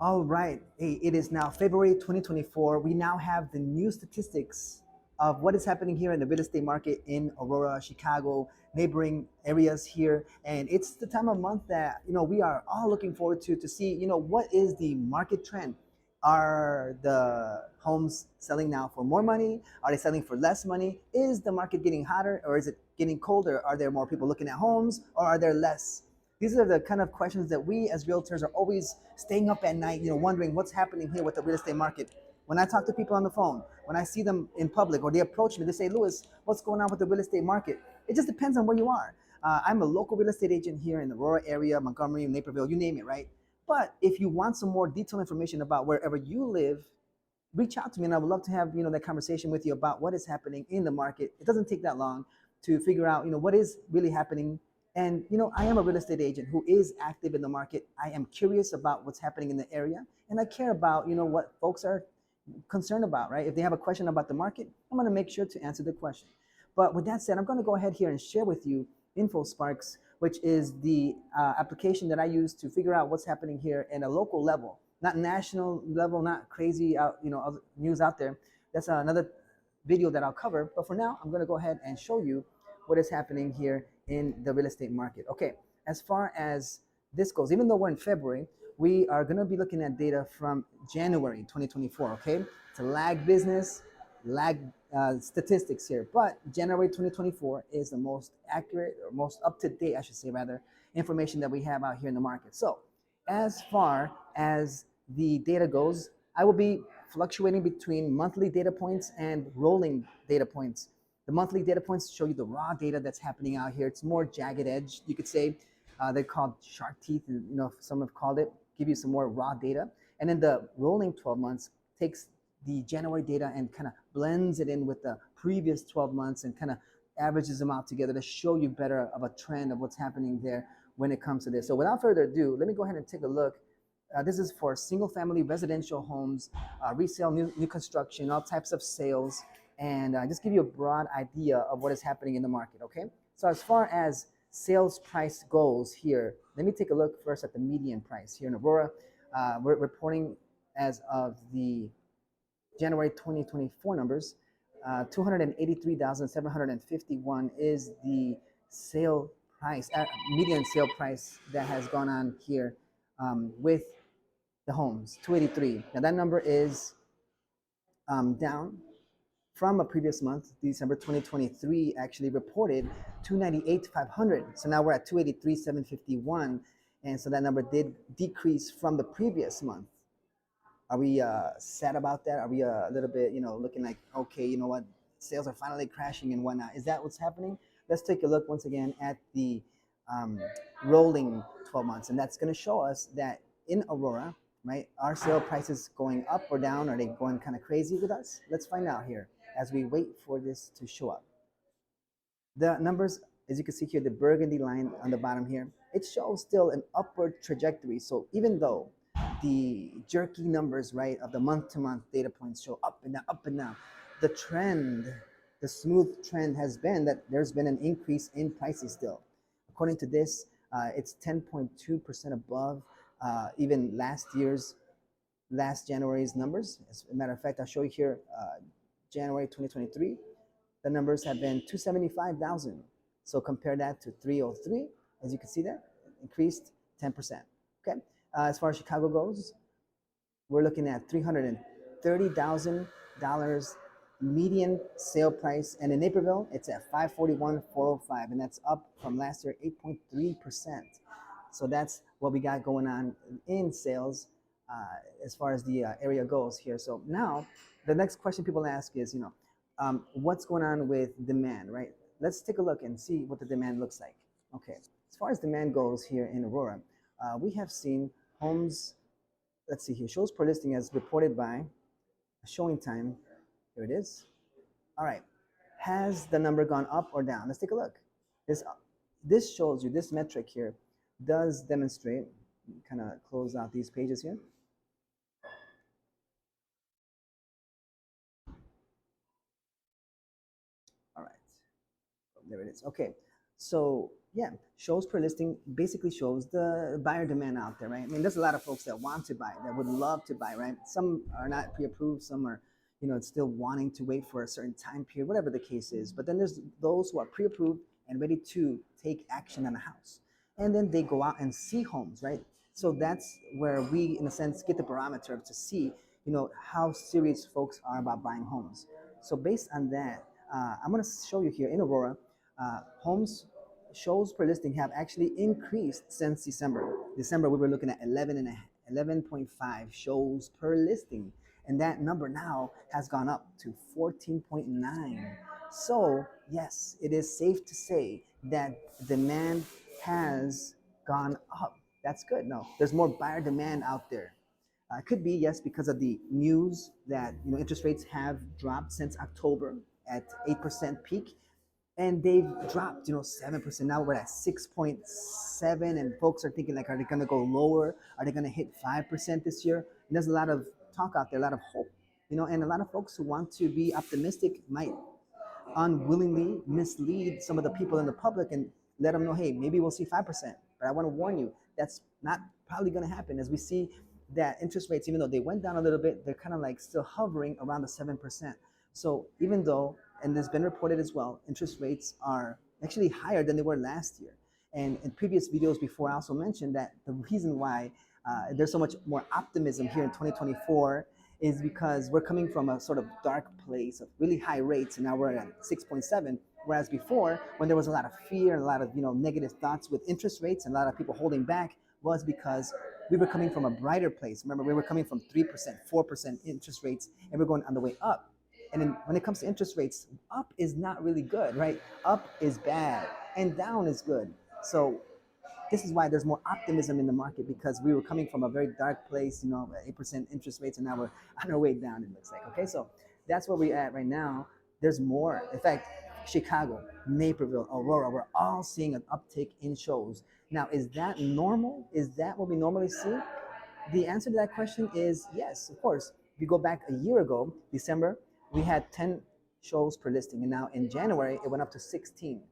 All right. Hey, it is now February 2024. We now have the new statistics of what is happening here in the real estate market in Aurora, Chicago, neighboring areas here. And it's the time of month that, we are all looking forward to see, what is the market trend? Are the homes selling now for more money? Are they selling for less money? Is the market getting hotter or is it getting colder? Are there more people looking at homes or are there less? These are the kind of questions that we as realtors are always staying up at night, wondering what's happening here with the real estate market. When I talk to people on the phone, when I see them in public or they approach me, they say, Louis, what's going on with the real estate market? It just depends on where you are. I'm a local real estate agent here in the Aurora area, Montgomery, Naperville, you name it, right? But if you want some more detailed information about wherever you live, reach out to me and I would love to have that conversation with you about what is happening in the market. It doesn't take that long to figure out what is really happening. And I am a real estate agent who is active in the market. I am curious about what's happening in the area and I care about what folks are concerned about, right? If they have a question about the market, I'm going to make sure to answer the question. But with that said, I'm going to go ahead here and share with you InfoSparks, which is the application that I use to figure out what's happening here in a local level, not national level, not crazy out, news out there. That's another video that I'll cover. But for now, I'm going to go ahead and show you what is happening here in the real estate market. Okay, as far as this goes, even though we're in February, we are going to be looking at data from January 2024. Okay, it's a lag business, lag statistics here, but January 2024 is the most accurate or most up-to-date, I should say rather, information that we have out here in the market. So as far as the data goes, I will be fluctuating between monthly data points and rolling data points. The monthly data points show you the raw data that's happening out here. It's more jagged edge, you could say. They're called shark teeth, some have called it, give you some more raw data. And then the rolling 12 months takes the January data and kind of blends it in with the previous 12 months and kind of averages them out together to show you better of a trend of what's happening there when it comes to this. So without further ado, let me go ahead and take a look. This is for single family residential homes, resale, new construction, all types of sales, and just give you a broad idea of what is happening in the market, okay? So as far as sales price goes here, let me take a look first at the median price here in Aurora. We're reporting as of the January 2024 numbers, 283,751 is the sale price, median sale price that has gone on here with the homes, 283. Now that number is down from a previous month. December 2023 actually reported 298,500. So now we're at 283,751. And so that number did decrease from the previous month. Are we sad about that? Are we a little bit, looking like, okay, you know what, sales are finally crashing and whatnot? Is that what's happening? Let's take a look once again at the rolling 12 months. And that's going to show us that in Aurora, right, are sale prices going up or down? Are they going kind of crazy with us? Let's find out here as we wait for this to show up. The numbers, as you can see here, the burgundy line on the bottom here, it shows still an upward trajectory. So even though the jerky numbers, right, of the month-to-month data points show up and down, the trend, the smooth trend has been that there's been an increase in prices still. According to this, it's 10.2% above even last January's numbers. As a matter of fact, I'll show you here, January 2023, the numbers have been 275,000. So compare that to 303, as you can see there, increased 10%. Okay. As far as Chicago goes, we're looking at $330,000 median sale price, and in Naperville, it's at $541,405, and that's up from last year 8.3%. So that's what we got going on in sales as far as the area goes here. So now the next question people ask is, what's going on with demand, right? Let's take a look and see what the demand looks like. Okay, as far as demand goes here in Aurora, we have seen homes, let's see here, shows per listing as reported by showing time. Here it is. All right, has the number gone up or down? Let's take a look. This shows you, this metric here does demonstrate, kind of close out these pages here. All right, there it is. Okay, so Yeah, shows per listing basically shows the buyer demand out there, right? I mean, there's a lot of folks that want to buy, that would love to buy, right? Some are not pre-approved, some are, still wanting to wait for a certain time period, whatever the case is. But then there's those who are pre-approved and ready to take action on a house, and then they go out and see homes, right? So that's where we, in a sense, get the barometer to see, how serious folks are about buying homes. So based on that, I'm going to show you here in Aurora, homes shows per listing have actually increased since December. December, we were looking at 11.5 shows per listing. And that number now has gone up to 14.9. So, yes, it is safe to say that demand has gone up. That's good. No, there's more buyer demand out there. It could be, yes, because of the news that interest rates have dropped since October at 8% peak, and they've dropped 7%. Now we're at 6.7, and folks are thinking, like, are they going to go lower? Are they going to hit 5% this year? And there's a lot of talk out there, a lot of hope, and a lot of folks who want to be optimistic might unwillingly mislead some of the people in the public and let them know, hey, maybe we'll see 5%. But I want to warn you, that's not probably going to happen, as we see that interest rates, even though they went down a little bit, they're kind of like still hovering around the 7%. So even though, and there's been reported as well, interest rates are actually higher than they were last year. And in previous videos before, I also mentioned that the reason why there's so much more optimism here in 2024 is because we're coming from a sort of dark place of really high rates, and now we're at 6.7. Whereas before, when there was a lot of fear and a lot of negative thoughts with interest rates and a lot of people holding back, was because we were coming from a brighter place. Remember, we were coming from 3%, 4% interest rates, and we're going on the way up. And then when it comes to interest rates, up is not really good, right? Up is bad, and down is good. So this is why there's more optimism in the market, because we were coming from a very dark place, 8% interest rates, and now we're on our way down, it looks like. Okay, so that's where we're at right now. There's more. In fact, Chicago, Naperville, Aurora, we're all seeing an uptick in shows. Now, is that normal? Is that what we normally see? The answer to that question is yes, of course. If you go back a year ago, December, we had 10 shows per listing, and now in January, it went up to 16.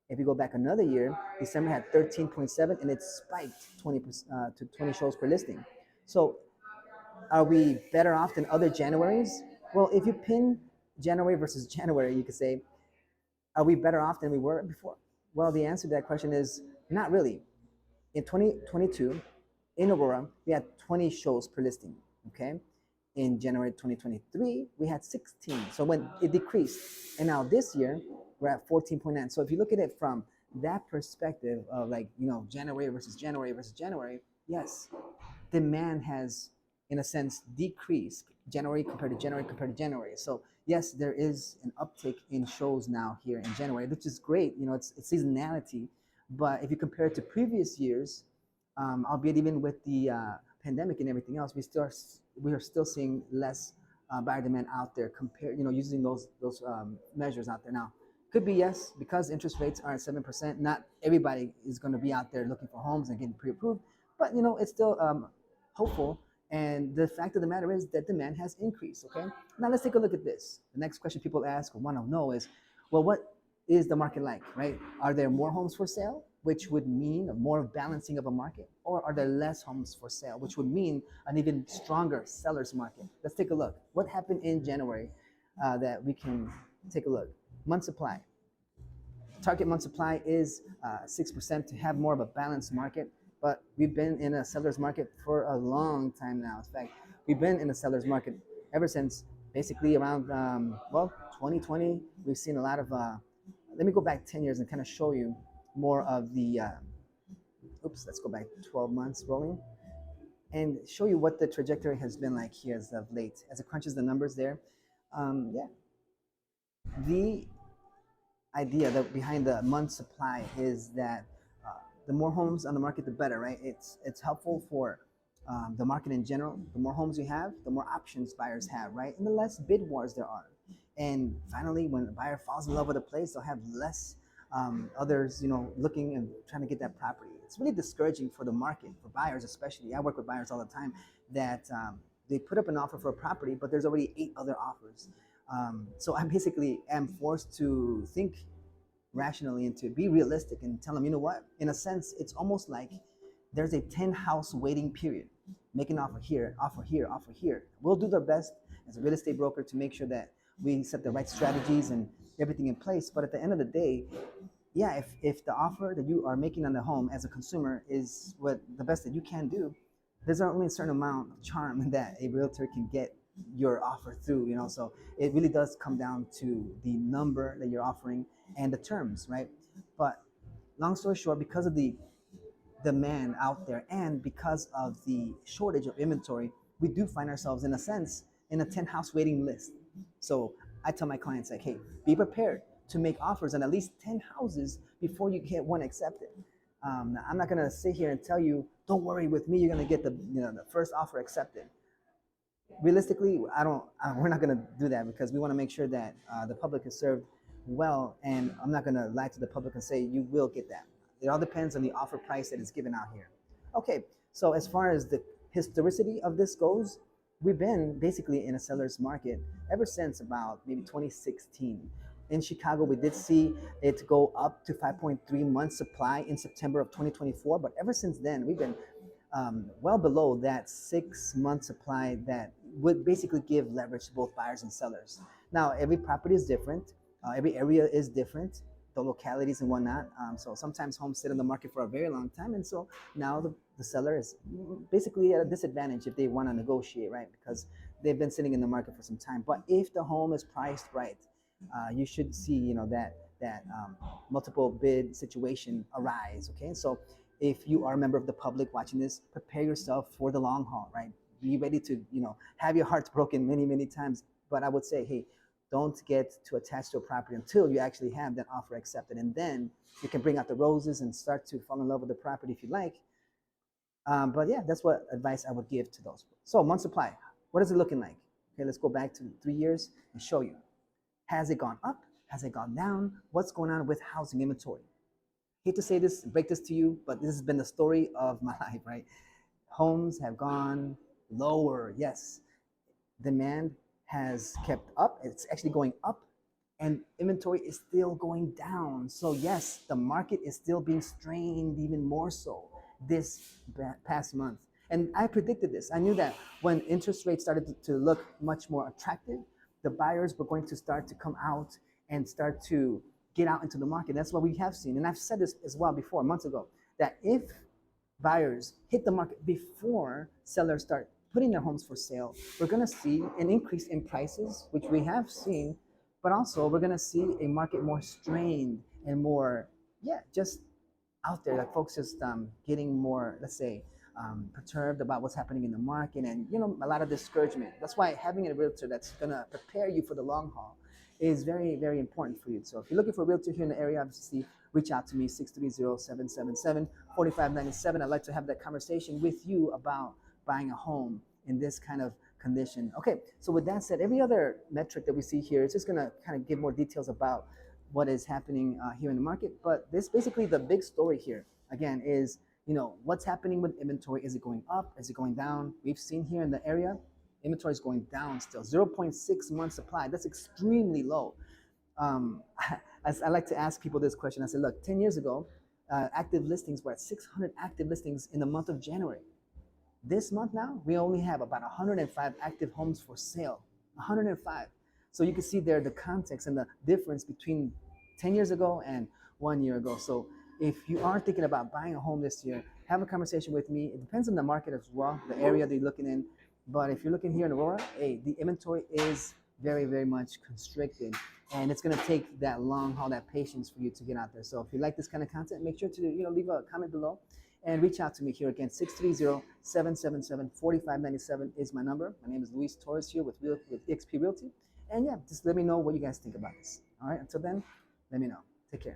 If you go back another year, December had 13.7, and it spiked 20 to 20 shows per listing. So are we better off than other Januaries? Well, if you pin January versus January, you could say, are we better off than we were before? Well, the answer to that question is not really. In 2022, in Aurora, we had 20 shows per listing. Okay. In January 2023, we had 16. So when it decreased, and now this year we're at 14.9. So if you look at it from that perspective of, like, January versus January versus January, yes, demand has, in a sense, decreased January compared to January compared to January. So yes, there is an uptick in shows now here in January, which is great. It's seasonality. But if you compare it to previous years, albeit even with the pandemic and everything else, we are still seeing less buyer demand out there compared, using those measures out there now. Could be, yes, because interest rates are at 7%. Not everybody is going to be out there looking for homes and getting pre-approved, but it's still hopeful. And the fact of the matter is that demand has increased. Okay, now let's take a look at this. The next question people ask or want to know is, well, what is the market like, right? Are there more homes for sale, which would mean more balancing of a market, or are there less homes for sale, which would mean an even stronger seller's market? Let's take a look. What happened in January that we can take a look? Month supply. Target month supply is 6% to have more of a balanced market, but we've been in a seller's market for a long time now. In fact, we've been in a seller's market ever since basically around, 2020. We've seen a lot of, let me go back 10 years and kind of show you more of the, let's go back 12 months rolling and show you what the trajectory has been like here as of late. As it crunches the numbers there, yeah. The idea that behind the month supply is that the more homes on the market, the better, right? It's helpful for the market in general. The more homes you have, the more options buyers have, right? And the less bid wars there are. And finally, when a buyer falls in love with a place, they'll have less others, looking and trying to get that property. It's really discouraging for the market, for buyers especially. I work with buyers all the time that they put up an offer for a property, but there's already 8 other offers. So I basically am forced to think rationally and to be realistic and tell them, you know what, in a sense, it's almost like there's a 10 house waiting period. Make an offer here, offer here, offer here. We'll do our best as a real estate broker to make sure that we set the right strategies and everything in place. But at the end of the day, yeah, if the offer that you are making on the home as a consumer is what the best that you can do, there's only a certain amount of charm that a realtor can get your offer through, so it really does come down to the number that you're offering and the terms, right? But long story short, because of the demand out there and because of the shortage of inventory, we do find ourselves in a sense in a 10 house waiting list. So I tell my clients, like, hey, be prepared to make offers on at least 10 houses before you get one accepted. Now, I'm not going to sit here and tell you, don't worry, with me you're going to get the first offer accepted. Realistically, we're not going to do that because we want to make sure that the public is served well, and I'm not going to lie to the public and say you will get that. It all depends on the offer price that is given out here. Okay, so as far as the historicity of this goes, we've been basically in a seller's market ever since about maybe 2016. In Chicago, we did see it go up to 5.3 months supply in September of 2024, but ever since then, we've been well below that 6 month supply that would basically give leverage to both buyers and sellers. Now, every property is different. Every area is different, the localities and whatnot. So sometimes homes sit on the market for a very long time. And so now the seller is basically at a disadvantage if they want to negotiate, right? Because they've been sitting in the market for some time. But if the home is priced right, you should see, that multiple bid situation arise, okay? So if you are a member of the public watching this, prepare yourself for the long haul, right? Be ready to, have your hearts broken many, many times. But I would say, hey, don't get too attached to a property until you actually have that offer accepted. And then you can bring out the roses and start to fall in love with the property if you like. But yeah, that's what advice I would give to those. So month supply, what is it looking like? Okay, let's go back to 3 years and show you. Has it gone up? Has it gone down? What's going on with housing inventory? Hate to say this, break this to you, but this has been the story of my life, right? Homes have gone lower. Yes, demand has kept up. It's actually going up, and inventory is still going down. So yes, the market is still being strained even more so this past month. And I predicted this. I knew that when interest rates started to look much more attractive, the buyers were going to start to come out and start to get out into the market. That's what we have seen. And I've said this as well before, months ago, that if buyers hit the market before sellers start putting their homes for sale, we're going to see an increase in prices, which we have seen, but also we're going to see a market more strained and more, just out there, like folks just getting more, let's say, perturbed about what's happening in the market, and a lot of discouragement. That's why having a realtor that's going to prepare you for the long haul is very, very important for you. So if you're looking for a realtor here in the area, obviously reach out to me, 630-777-4597. I'd like to have that conversation with you about buying a home in this kind of condition. Okay, so with that said, every other metric that we see here is just going to kind of give more details about what is happening here in the market. But this basically the big story here, again, is what's happening with inventory. Is it going up? Is it going down? We've seen here in the area, inventory is going down still. 0.6 months supply. That's extremely low. As I like to ask people this question, I said, look, 10 years ago, active listings were at 600 active listings in the month of January. This month now, we only have about 105 active homes for sale. 105. So you can see there the context and the difference between 10 years ago and 1 year ago. So if you are thinking about buying a home this year, have a conversation with me. It depends on the market as well, the area that you're looking in. But if you're looking here in Aurora, hey, the inventory is very, very much constricted. And it's going to take that long haul, that patience for you to get out there. So if you like this kind of content, make sure to leave a comment below and reach out to me here again. 630-777-4597 is my number. My name is Luis Torres here with EXP Realty. And yeah, just let me know what you guys think about this. All right, until then, let me know.